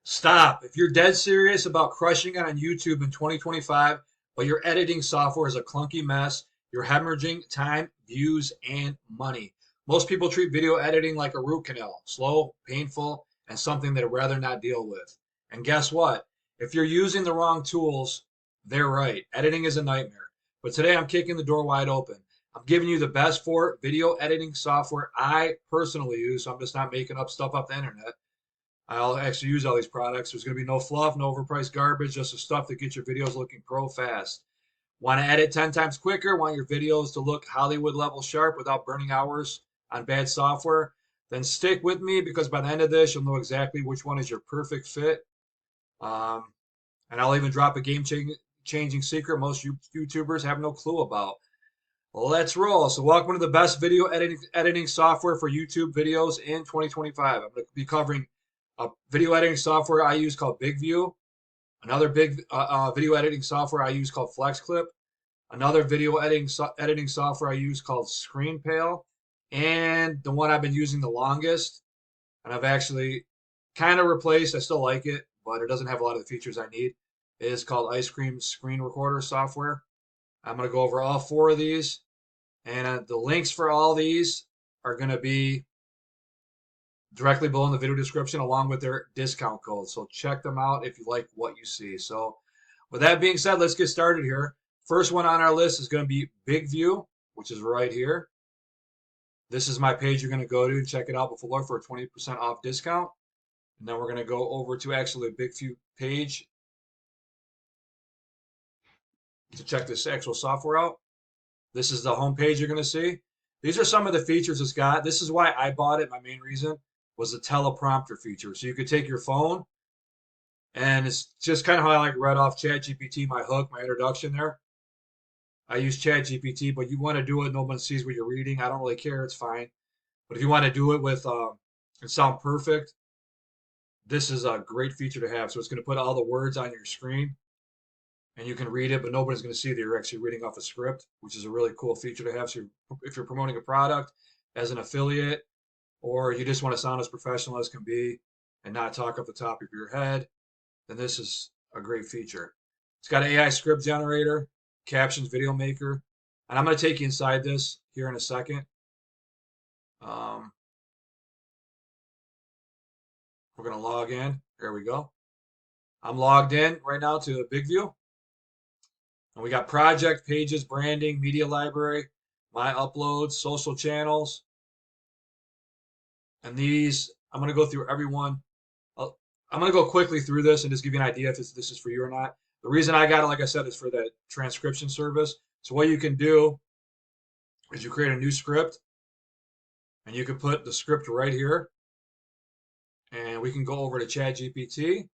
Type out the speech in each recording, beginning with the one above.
Stop. If you're dead serious about crushing it on YouTube in 2025, but your editing software is a clunky mess, you're hemorrhaging time, views, and money. Most people treat video editing like a root canal, slow, painful, and something they'd rather not deal with. And guess what? If you're using the wrong tools, they're right. Editing is a nightmare. But today I'm kicking the door wide open. I'm giving you the best for video editing software I personally use, so I'm just not making up stuff off the internet. I'll actually use all these products. There's going to be no fluff, no overpriced garbage, just the stuff that gets your videos looking pro fast. Want to edit 10 times quicker? Want your videos to look Hollywood level sharp without burning hours on bad software? Then stick with me because by the end of this, you'll know exactly which one is your perfect fit. Um, and I'll even drop a changing secret most YouTubers have no clue about. Let's roll. So, welcome to the best video editing software for YouTube videos in 2025. I'm going to be covering a video editing software I use called BigView, another big video editing software I use called FlexClip, another video editing software I use called ScreenPale, and the one I've been using the longest, and I've actually kind of replaced. I still like it, but it doesn't have a lot of the features I need. It is called Ice Cream Screen Recorder software. I'm going to go over all four of these, and the links for all these are going to be directly below in the video description along with their discount code. So check them out if you like what you see. So with that being said, let's get started here. First one on our list is going to be Big View, which is right here. This is my page you're going to go to and check it out before for a 20% off discount. And then we're going to go over to actually a Big View page to check this actual software out. This is the home page you're going to see. These are some of the features it's got. This is why I bought it. My main reason was the teleprompter feature. So you could take your phone, and it's just kind of how I like read off ChatGPT, my hook, my introduction there. I use ChatGPT, but you want to do it, no one sees what you're reading. I don't really care, it's fine. But if you want to do it with and sound perfect, this is a great feature to have. So it's going to put all the words on your screen, and you can read it, but nobody's going to see that you're actually reading off a script, which is a really cool feature to have. So if you're promoting a product as an affiliate, or you just want to sound as professional as can be and not talk off the top of your head, then this is a great feature. It's got an AI script generator, captions, video maker, and I'm going to take you inside this here in a second. Um, we're going to log in. There we go. I'm logged in right now to a Big View. And we got project, pages, branding, media library, my uploads, social channels. And these, I'm going to go through every one. I'm going to go quickly through this and just give you an idea if this is for you or not. The reason I got it, like I said, is for that transcription service. So what you can do is you create a new script, and you can put the script right here. And we can go over to ChatGPT.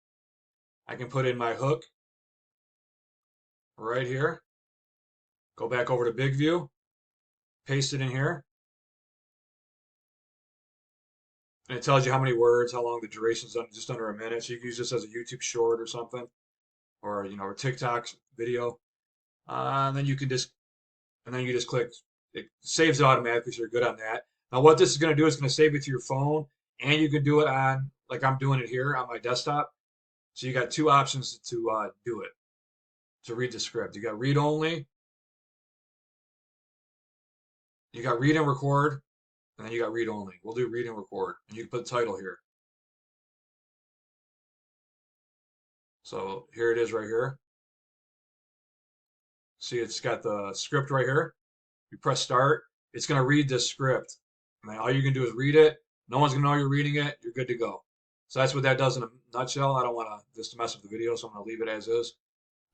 I can put in my hook right here. Go back over to Big View, paste it in here, and it tells you how many words, how long the duration is, just under a minute. So you can use this as a YouTube short or something, or a TikTok video. And then you can just and then you just click. It saves it automatically, so you're good on that. Now, what this is going to do is going to save it to your phone, and you can do it on, like I'm doing it here on my desktop. So you got two options to do it, to read the script. You got read only, you got read and record, and then you got read only. We'll do read and record, and you can put the title here. So here it is right here. See, it's got the script right here. You press start, it's going to read this script. And then all you can do is read it. No one's going to know you're reading it. You're good to go. So that's what that does in a nutshell. I don't want to just mess up the video, so I'm going to leave it as is.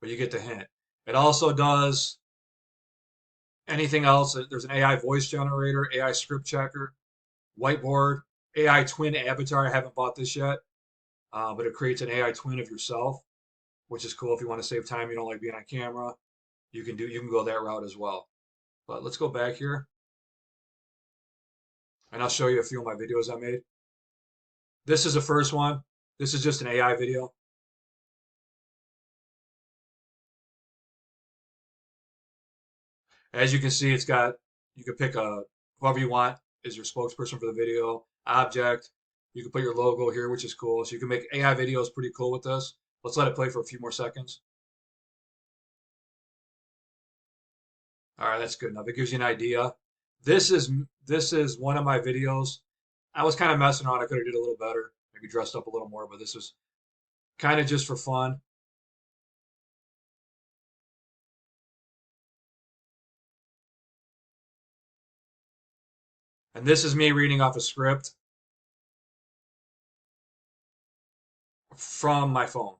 But you get the hint. It also does anything else. There's an AI voice generator, AI script checker, whiteboard, AI twin avatar. I haven't bought this yet, but it creates an AI twin of yourself, which is cool if you want to save time. You don't like being on camera. You can go that route as well. But let's go back here, and I'll show you a few of my videos I made. This is the first one. This is just an AI video. As you can see, you can pick whoever you want is your spokesperson for the video, object. You can put your logo here, which is cool. So you can make AI videos pretty cool with this. Let's let it play for a few more seconds. All right, that's good enough. It gives you an idea. This is this is one of my videos. I was kind of messing around. I could have did a little better, maybe dressed up a little more, but this was kind of just for fun. And this is me reading off a script from my phone.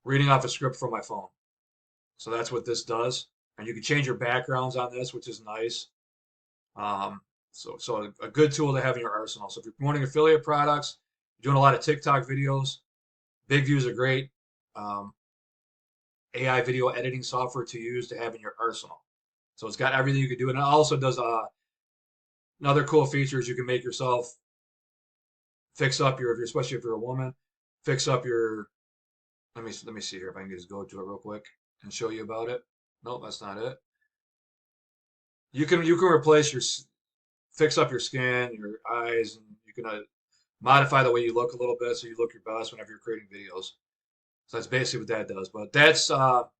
Reading off a script from my phone. So that's what this does. And you can change your backgrounds on this, which is nice. Um, so a good tool to have in your arsenal. So if you're promoting affiliate products, you're doing a lot of TikTok videos, big views are great. Um, AI video editing software to use to have in your arsenal. So it's got everything you can do, and it also does another cool feature is you can make yourself fix up your, if you're, especially if you're a woman, fix up your. Let me see here if I can just go to it real quick and show you about it. Nope, that's not it. You can replace your fix up your skin, your eyes, and you can modify the way you look a little bit so you look your best whenever you're creating videos. So that's basically what that does. But that's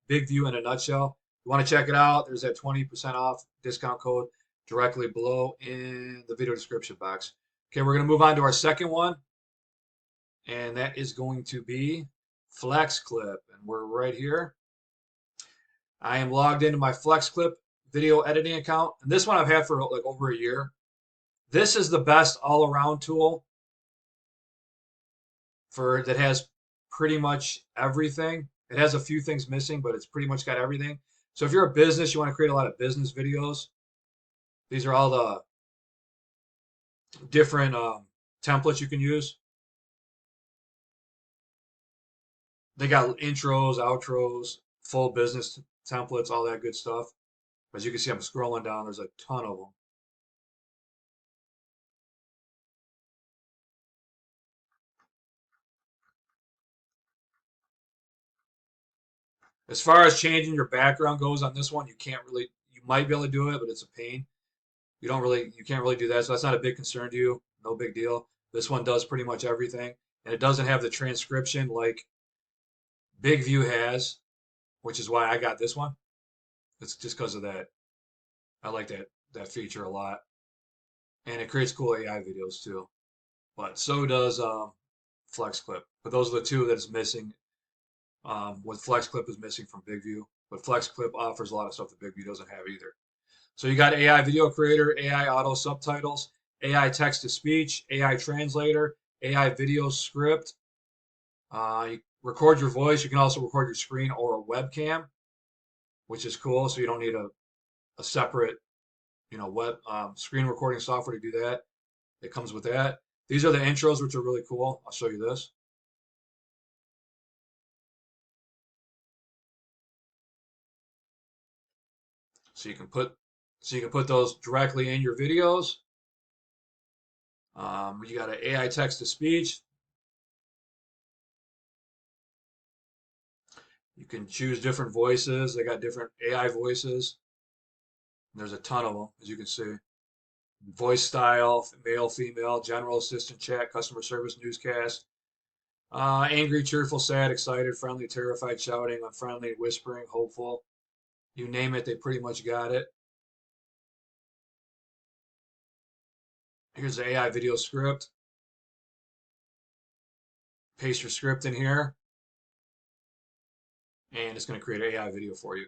Big View in a nutshell. If you want to check it out, there's that 20% off discount code directly below in the video description box. Okay, we're going to move on to our second one, and that is going to be Flex Clip. And we're right here. I am logged into my Flex Clip video editing account. And this one I've had for like over a year. This is the best all-around tool for that has pretty much everything. It has a few things missing, but it's pretty much got everything. So if you're a business, you want to create a lot of business videos. These are all the different templates you can use. They got intros, outros, full business templates, all that good stuff. As you can see, I'm scrolling down. There's a ton of them. As far as changing your background goes on this one, you can't really, you might be able to do it, but it's a pain. You can't really do that. So that's not a big concern to you. No big deal. This one does pretty much everything. And it doesn't have the transcription like Big View has, which is why I got this one. It's just because of that. I like that feature a lot. And it creates cool AI videos too. But so does FlexClip. But those are the two that is missing. What FlexClip is missing from Big View. But FlexClip offers a lot of stuff that Big View doesn't have either. So you got AI video creator, AI auto subtitles, AI text to speech, AI translator, AI video script. You record your voice. You can also record your screen or a webcam, which is cool. So you don't need a separate, web screen recording software to do that. It comes with that. These are the intros, which are really cool. I'll show you this. So you can put those directly in your videos. You got an AI text to speech. You can choose different voices. They got different AI voices. There's a ton of them, as you can see. Voice style, male, female, general assistant chat, customer service, newscast. Angry, cheerful, sad, excited, friendly, terrified, shouting, unfriendly, whispering, hopeful. You name it, they pretty much got it. Here's the AI video script. Paste your script in here, and it's going to create an AI video for you.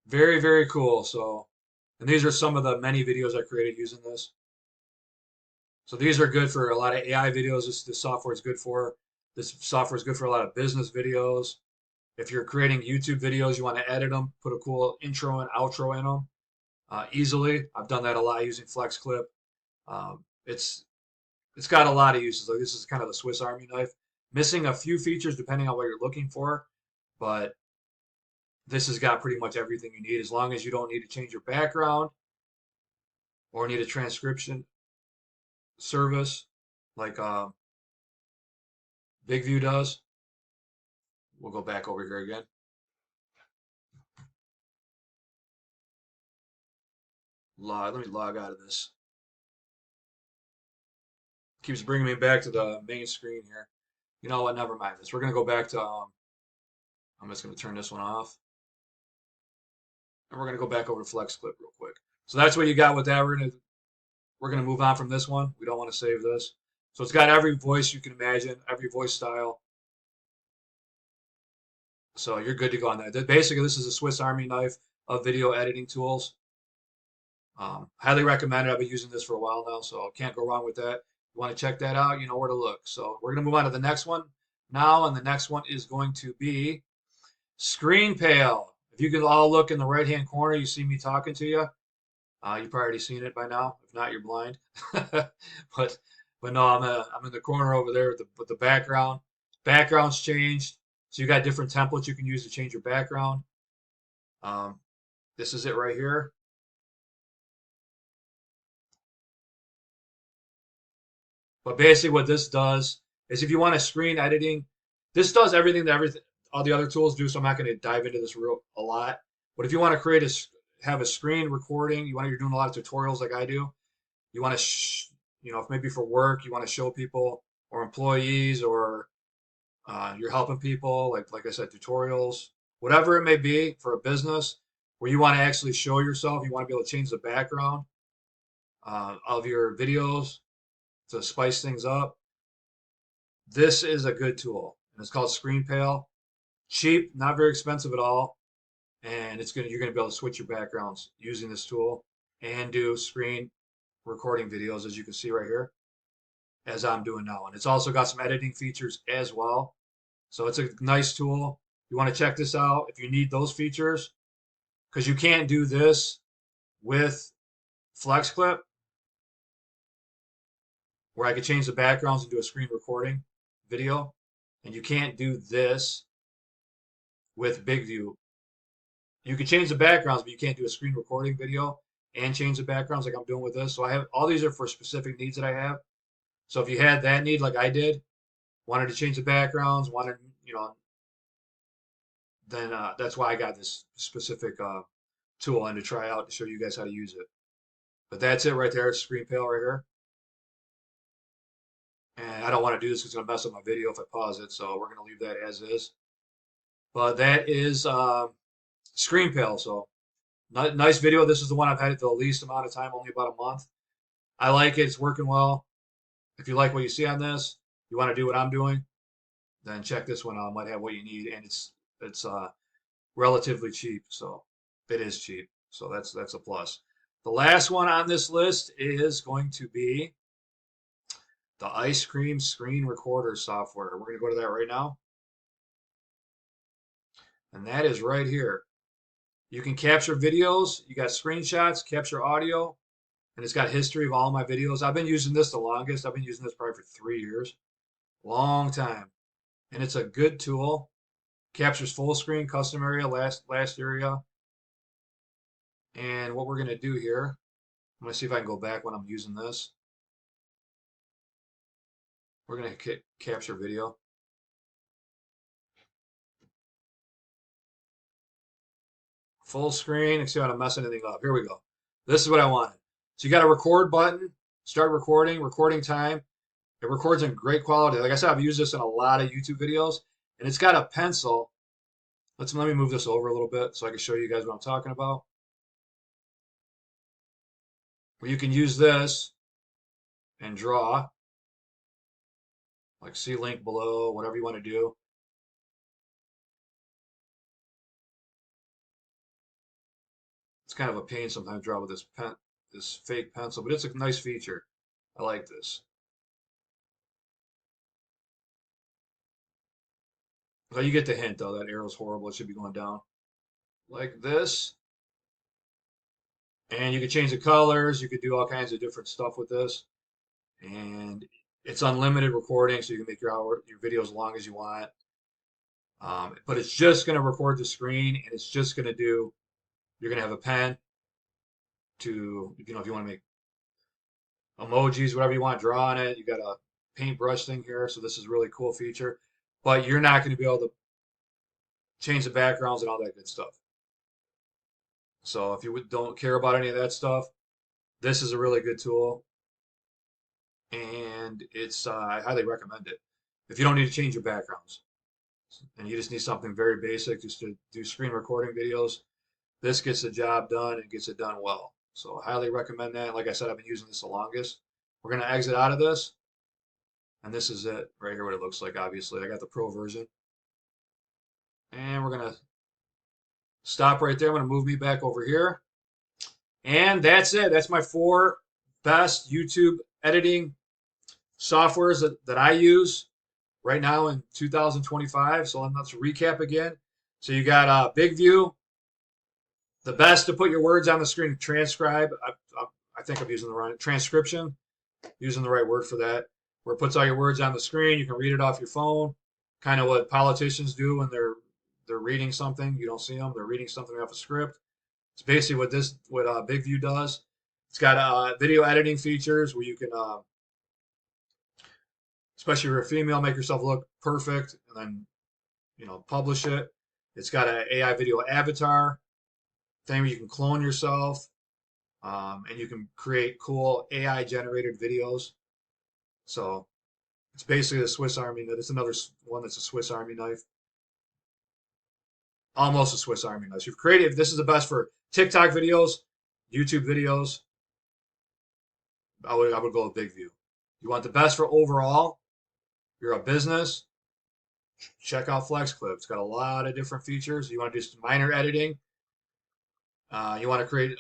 Very, very cool. So, and these are some of the many videos I created using this. So these are good for a lot of AI videos. This software is good for. This software is good for a lot of business videos. If you're creating YouTube videos, you want to edit them, put a cool intro and outro in them easily. I've done that a lot using FlexClip. It's got a lot of uses. Like this is kind of the Swiss Army knife. Missing a few features depending on what you're looking for, but this has got pretty much everything you need as long as you don't need to change your background or need a transcription service like Big View does. We'll go back over here again. Let me log out of this. Keeps bringing me back to the main screen here. You know what? Never mind this. We're gonna go back to. I'm just gonna turn this one off, and we're gonna go back over to Flex Clip real quick. So that's what you got with that. We're gonna move on from this one. We don't want to save this. So it's got every voice you can imagine, every voice style. So you're good to go on that. Basically, this is a Swiss Army knife of video editing tools. Highly recommended. I've been using this for a while now, so can't go wrong with that. You want to check that out, you know where to look. So we're going to move on to the next one now, and the next one is going to be Screen Pale. If you can all look in the right-hand corner, you see me talking to you. You've probably already seen it by now. If not, you're blind. but but no, I'm in the corner over there with the background. Background's changed, so you got different templates you can use to change your background. Um, this is it right here. But basically, what this does is if you want to screen editing, this does everything that all the other tools do. So I'm not going to dive into this real a lot. But if you want to have a screen recording, you're doing a lot of tutorials like I do. You want to, if maybe for work, you want to show people or employees or you're helping people, like I said, tutorials, whatever it may be for a business where you want to actually show yourself. You want to be able to change the background of your videos to spice things up. This is a good tool, and it's called Screen Pale. Cheap, not very expensive at all, and you're gonna be able to switch your backgrounds using this tool and do screen recording videos, as you can see right here, as I'm doing now. And it's also got some editing features as well, so it's a nice tool. You want to check this out if you need those features, because you can't do this with FlexClip, where I could change the backgrounds and do a screen recording video, and you can't do this with Big View. You can change the backgrounds, but you can't do a screen recording video and change the backgrounds like I'm doing with this. So I have all these are for specific needs that I have. So if you had that need like I did, wanted to change the backgrounds, then that's why I got this specific tool and to try out to show you guys how to use it. But that's it right there, Screen Pale right here. And I don't want to do this because it's going to mess up my video if I pause it. So we're going to leave that as is. But that is Screen Pale. So nice video. This is the one I've had it the least amount of time, only about a month. I like it. It's working well. If you like what you see on this, you want to do what I'm doing, then check this one out. It might have what you need, and it's relatively cheap. So it is cheap. So that's a plus. The last one on this list is going to be the Ice Cream Screen Recorder software. We're going to go to that right now. And that is right here. You can capture videos. You got screenshots, capture audio, and it's got history of all my videos. I've been using this the longest. I've been using this probably for 3 years. Long time. And it's a good tool. Captures full screen, custom area, last area. And what we're going to do here, I'm going to see if I can go back when I'm using this. We're going to capture video. Full screen, and see how to mess anything up. Here we go. This is what I wanted. So you got a record button, start recording time. It records in great quality. Like I said, I've used this in a lot of YouTube videos, and it's got a pencil. Let me move this over a little bit so I can show you guys what I'm talking about. Where you can use this and draw, like see link below, whatever you want to do. It's kind of a pain sometimes to draw with this fake pencil, but it's a nice feature. I like this. So you get the hint though, that arrow's horrible. It should be going down like this. And you can change the colors. You could do all kinds of different stuff with this. And it's unlimited recording, so you can make your video as long as you want. But it's just going to record the screen, and it's just going to do. You're going to have a pen to, if you want to make emojis, whatever you want to draw on it. You got a paintbrush thing here, so this is a really cool feature. But you're not going to be able to change the backgrounds and all that good stuff. So if you don't care about any of that stuff, This is a really good tool, and I highly recommend it. If you don't need to change your backgrounds and you just need something very basic just to do screen recording videos, this gets the job done and gets it done well. So I highly recommend that. Like I said, I've been using this the longest. We're going to exit out of this, and this is it right here, what it looks like. Obviously, I got the pro version, and we're going to stop right there. I'm going to move me back over here. And that's it. That's my 4 best YouTube editing softwares that I use right now in 2025. So let's recap again. So you got Big View, the best to put your words on the screen, transcribe. I think I'm using the right transcription, using the right word for that, where it puts all your words on the screen. You can read it off your phone, kind of what politicians do when they're reading something. You don't see them; they're reading something off a script. It's basically what Big View does. It's got video editing features where you can, especially if you're a female, make yourself look perfect and then publish it. It's got an AI video avatar thing where you can clone yourself, and you can create cool AI generated videos. So it's basically a Swiss Army knife. It's another one that's a Swiss Army knife, almost a Swiss Army knife. You've created. This is the best for TikTok videos, YouTube videos. I would go with Big View. You want the best for overall. You're a business. Check out FlexClip. It's got a lot of different features. You want to do some minor editing. You want to create,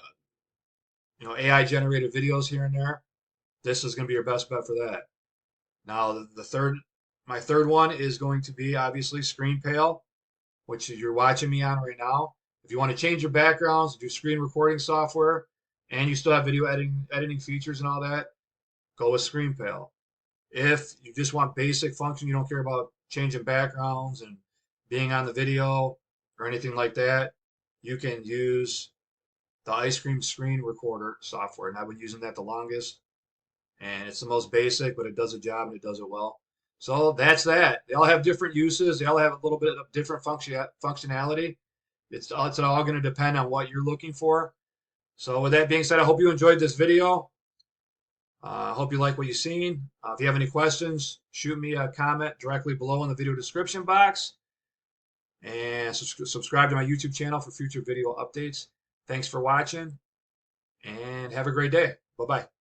AI generated videos here and there. This is going to be your best bet for that. Now, my third one is going to be obviously ScreenPale, which you're watching me on right now. If you want to change your backgrounds, do screen recording software, and you still have video editing features and all that, go with ScreenPale. If you just want basic function, you don't care about changing backgrounds and being on the video or anything like that, you can use the Ice Cream Screen Recorder software. And I've been using that the longest. And it's the most basic, but it does a job and it does it well. So that's that. They all have different uses. They all have a little bit of different functionality. It's all going to depend on what you're looking for. So with that being said, I hope you enjoyed this video. I hope you like what you've seen. If you have any questions, shoot me a comment directly below in the video description box. And subscribe to my YouTube channel for future video updates. Thanks for watching, and have a great day. Bye-bye.